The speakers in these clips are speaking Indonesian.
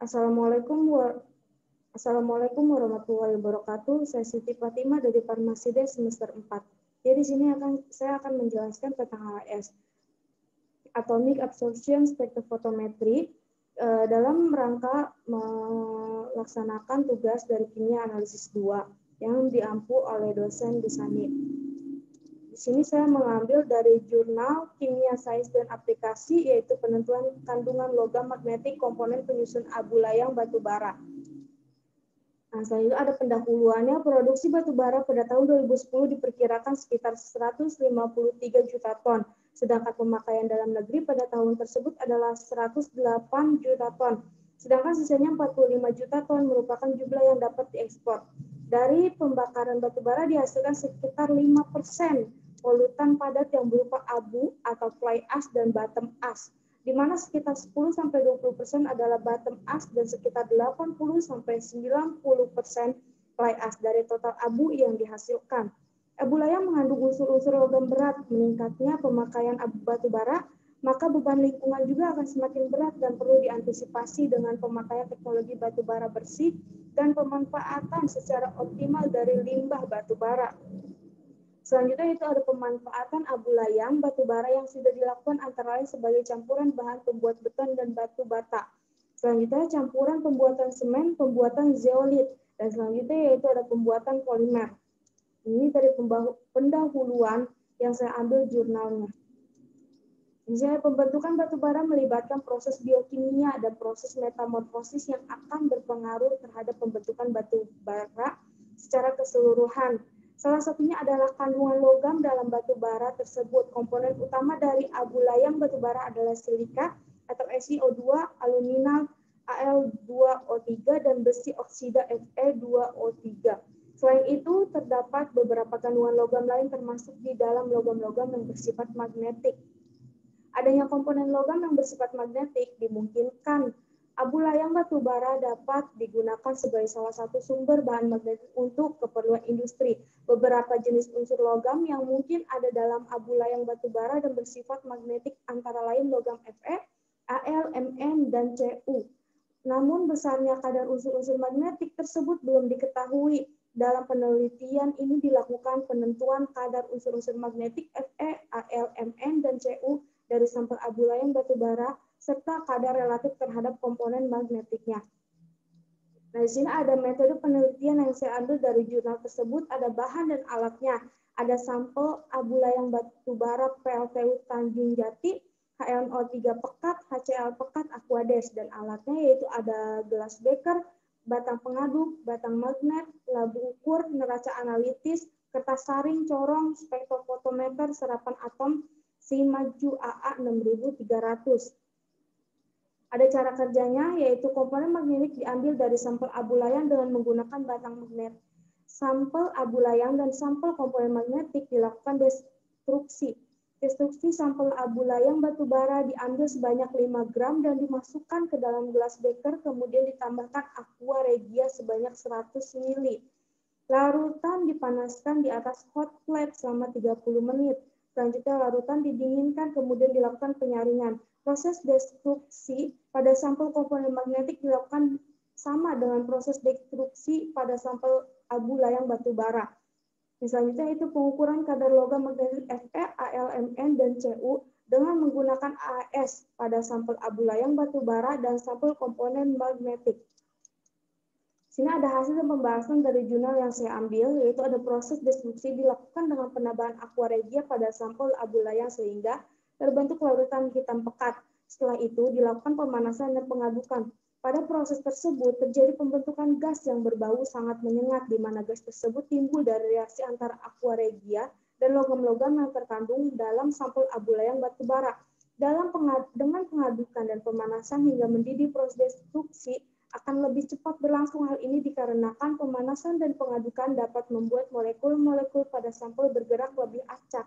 Assalamualaikum Assalamualaikum warahmatullahi wabarakatuh. Saya Siti Fatimah dari Farmasi D semester 4. Jadi di sini saya akan menjelaskan tentang AAS, Atomic Absorption Spectrophotometry, dalam rangka melaksanakan tugas dari kimia analisis 2 yang diampu oleh dosen Busani. Di sini saya mengambil dari jurnal Kimia Sains dan Aplikasi, yaitu penentuan kandungan logam magnetik komponen penyusun abu layang batu bara. Nah, selanjutnya ada pendahuluannya. Produksi batu bara pada tahun 2010 diperkirakan sekitar 153 juta ton, sedangkan pemakaian dalam negeri pada tahun tersebut adalah 108 juta ton. Sedangkan sisanya 45 juta ton merupakan jumlah yang dapat diekspor. Dari pembakaran batu bara dihasilkan sekitar 5% polutan padat yang berupa abu atau fly ash dan bottom ash, di mana sekitar 10-20% adalah bottom ash dan sekitar 80-90% fly ash dari total abu yang dihasilkan. Abu layang mengandung unsur-unsur logam berat. Meningkatnya pemakaian abu batu bara, maka beban lingkungan juga akan semakin berat dan perlu diantisipasi dengan pemakaian teknologi batu bara bersih dan pemanfaatan secara optimal dari limbah batu bara. Selanjutnya itu ada pemanfaatan abu layang batu bara yang sudah dilakukan antara lain sebagai campuran bahan pembuat beton dan batu bata. Selanjutnya campuran pembuatan semen, pembuatan zeolit, dan selanjutnya yaitu ada pembuatan polimer. Ini dari pendahuluan yang saya ambil jurnalnya. Misalnya pembentukan batu bara melibatkan proses biokimia dan proses metamorfosis yang akan berpengaruh terhadap pembentukan batu bara secara keseluruhan. Salah satunya adalah kandungan logam dalam batu bara tersebut. Komponen utama dari abu layang batu bara adalah silika atau SiO2, alumina Al2O3, dan besi oksida Fe2O3. Selain itu, terdapat beberapa kandungan logam lain termasuk di dalam logam-logam yang bersifat magnetik. Adanya komponen logam yang bersifat magnetik dimungkinkan abu layang batu bara dapat digunakan sebagai salah satu sumber bahan magnetik untuk keperluan industri. Beberapa jenis unsur logam yang mungkin ada dalam abu layang batu bara dan bersifat magnetik antara lain logam Fe, Al, Mn, dan Cu. Namun besarnya kadar unsur-unsur magnetik tersebut belum diketahui. Dalam penelitian ini dilakukan penentuan kadar unsur-unsur magnetik Fe, Al, Mn, dan Cu dari sampel abu layang batu bara serta kadar relatif terhadap komponen magnetiknya. Nah, di sini ada metode penelitian yang saya ambil dari jurnal tersebut, ada bahan dan alatnya. Ada sampel abu layang batu bara PLTU Tanjung Jati, HNO3 pekat, HCl pekat, Aquades, dan alatnya yaitu ada gelas beker, batang pengaduk, batang magnet, labu ukur, neraca analitis, kertas saring, corong, spektrofotometer, serapan atom, Simaju AA 6300. Ada cara kerjanya, yaitu komponen magnetik diambil dari sampel abu layang dengan menggunakan batang magnet. Sampel abu layang dan sampel komponen magnetik dilakukan destruksi. Destruksi sampel abu layang batu bara diambil sebanyak 5 gram dan dimasukkan ke dalam gelas beker, kemudian ditambahkan aqua regia sebanyak 100 ml. Larutan dipanaskan di atas hot plate selama 30 menit. Selanjutnya larutan didinginkan, kemudian dilakukan penyaringan. Proses destruksi pada sampel komponen magnetik dilakukan sama dengan proses destruksi pada sampel abu layang batu bara. Selanjutnya itu pengukuran kadar logam magnetik Fe, Al, Mn, dan Cu dengan menggunakan AS pada sampel abu layang batu bara dan sampel komponen magnetik. Sini ada hasil pembahasan dari jurnal yang saya ambil, yaitu ada proses destruksi dilakukan dengan penambahan aqua regia pada sampel abu layang sehingga terbentuk larutan hitam pekat. Setelah itu dilakukan pemanasan dan pengadukan. Pada proses tersebut terjadi pembentukan gas yang berbau sangat menyengat, di mana gas tersebut timbul dari reaksi antara aqua regia dan logam-logam yang terkandung dalam sampel abu layang batu bara. Dengan pengadukan dan pemanasan hingga mendidih, proses destruksi akan lebih cepat berlangsung. Hal ini dikarenakan pemanasan dan pengadukan dapat membuat molekul-molekul pada sampel bergerak lebih acak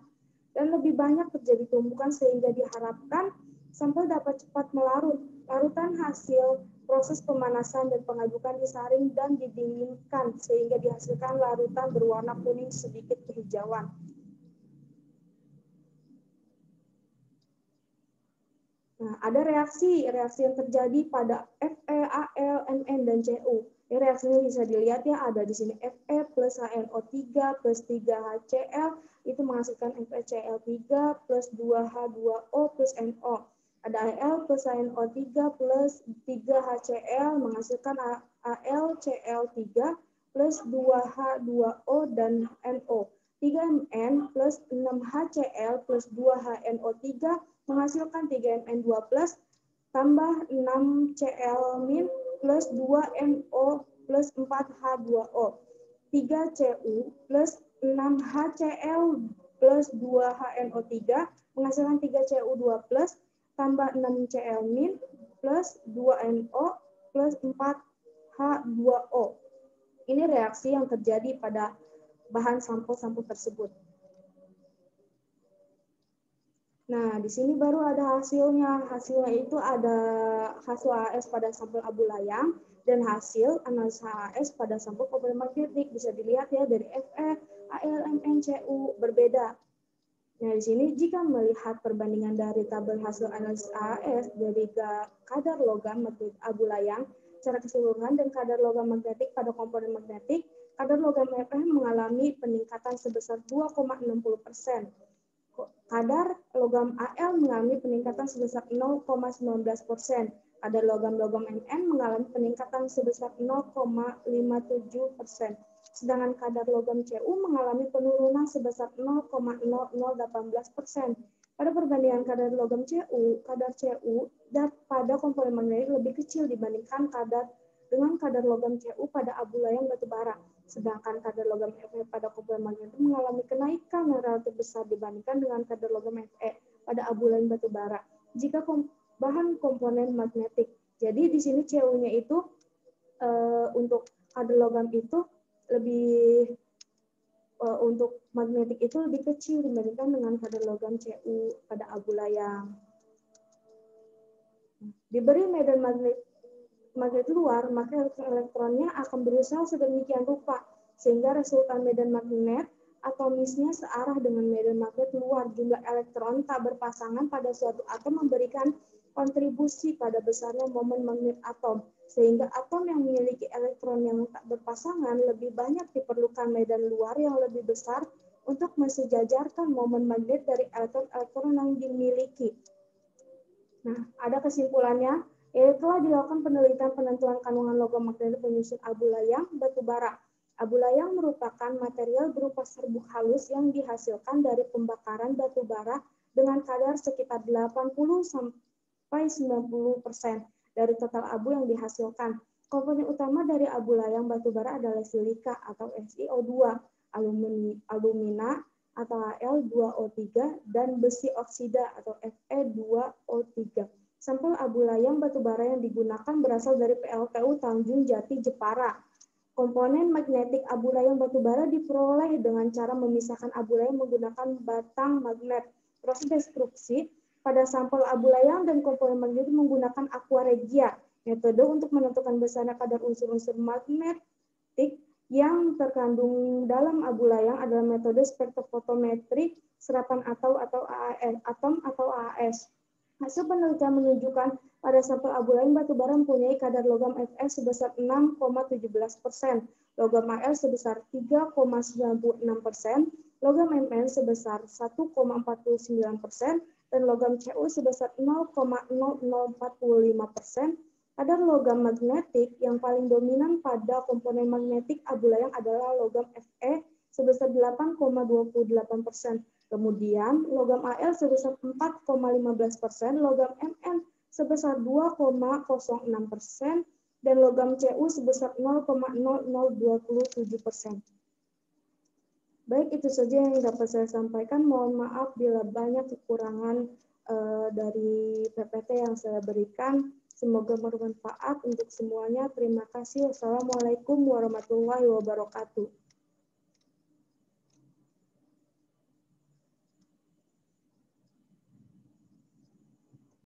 dan lebih banyak terjadi tumpukan sehingga diharapkan sampel dapat cepat melarut. Larutan hasil proses pemanasan dan pengadukan disaring dan didinginkan sehingga dihasilkan larutan berwarna kuning sedikit kehijauan. Nah, ada reaksi yang terjadi pada Fe Fe, Al, Mn, dan Cu. Ini reaksinya bisa dilihat ya, ada di sini Fe plus HNO3 plus 3HCl, itu menghasilkan FeCl3 plus 2H2O plus NO. Ada Al plus HNO3 plus 3HCl menghasilkan AlCl3 plus 2H2O dan NO. 3Mn plus 6HCl plus 2HNO3 menghasilkan 3Mn2 plus tambah 6Cl- plus 2NO plus 4H2O. 3Cu plus 6HCl plus 2HNO3 menghasilkan 3Cu2 plus tambah 6Cl- plus 2NO plus 4H2O. Ini reaksi yang terjadi pada bahan sampel-sampel tersebut. Nah, di sini baru ada hasilnya. Hasilnya itu ada hasil AS pada sampel abu layang dan hasil analisa AS pada sampel komponen magnetik. Bisa dilihat ya dari Fe, Al, Mn, Cu berbeda. Nah, di sini jika melihat perbandingan dari tabel hasil analisis AS dari kadar logam magnetik abu layang secara keseluruhan dan kadar logam magnetik pada komponen magnetik, kadar logam Fe mengalami peningkatan sebesar 2,60%. Kadar logam Al mengalami peningkatan sebesar 0,19%. Kadar logam-logam Mn mengalami peningkatan sebesar 0,57%. Sedangkan kadar logam Cu mengalami penurunan sebesar 0,0018%. Pada perbandingan kadar logam Cu, kadar Cu pada komponen magnetik lebih kecil dibandingkan kadar logam Cu pada abu layang batu bara. Sedangkan kadar logam Fe pada komponen magnetik mengalami kenaikan yang relatif besar dibandingkan dengan kadar logam Fe pada abu layang batu bara. Jika bahan komponen magnetik, jadi di sini Cu-nya itu untuk kadar logam itu lebih untuk magnetik itu lebih kecil dibandingkan dengan kadar logam Cu pada abu layang. Diberi medan magnet luar, maka elektronnya akan berusaha sedemikian rupa sehingga resultan medan magnet atomisnya searah dengan medan magnet luar. Jumlah elektron tak berpasangan pada suatu atom memberikan kontribusi pada besarnya momen magnet atom, sehingga atom yang memiliki elektron yang tak berpasangan lebih banyak diperlukan medan luar yang lebih besar untuk mensejajarkan momen magnet dari elektron-elektron yang dimiliki. Nah, ada kesimpulannya, yaitu telah dilakukan penelitian penentuan kandungan logam magnetik penyusun abu layang batu bara. Abu layang merupakan material berupa serbuk halus yang dihasilkan dari pembakaran batu bara dengan kadar sekitar 80-90% dari total abu yang dihasilkan. Komponen utama dari abu layang batu bara adalah silika atau SiO2, alumina atau Al2O3, dan besi oksida atau Fe2O3. Sampel abu layang batu bara yang digunakan berasal dari PLTU Tanjung Jati, Jepara. Komponen magnetik abu layang batu bara diperoleh dengan cara memisahkan abu layang menggunakan batang magnet. Proses destruksi pada sampel abu layang dan komponen magnetik menggunakan aquaregia. Metode untuk menentukan besarnya kadar unsur-unsur magnetik yang terkandung dalam abu layang adalah metode spektrofotometri serapan atom atau AAS. Hasil penelitian menunjukkan pada sampel abu layang batu bara mempunyai kadar logam Fe sebesar 6,17%, logam Al sebesar 3,96%, logam Mn sebesar 1,49%, dan logam Cu sebesar 0,0045%. Kadar logam magnetik yang paling dominan pada komponen magnetik abu layang adalah logam Fe sebesar 8,28%. Kemudian logam Al sebesar 4,15%, logam Mn sebesar 2,06%, dan logam Cu sebesar 0,0027%. Baik, itu saja yang dapat saya sampaikan. Mohon maaf bila banyak kekurangan dari PPT yang saya berikan. Semoga bermanfaat untuk semuanya. Terima kasih. Wassalamualaikum warahmatullahi wabarakatuh.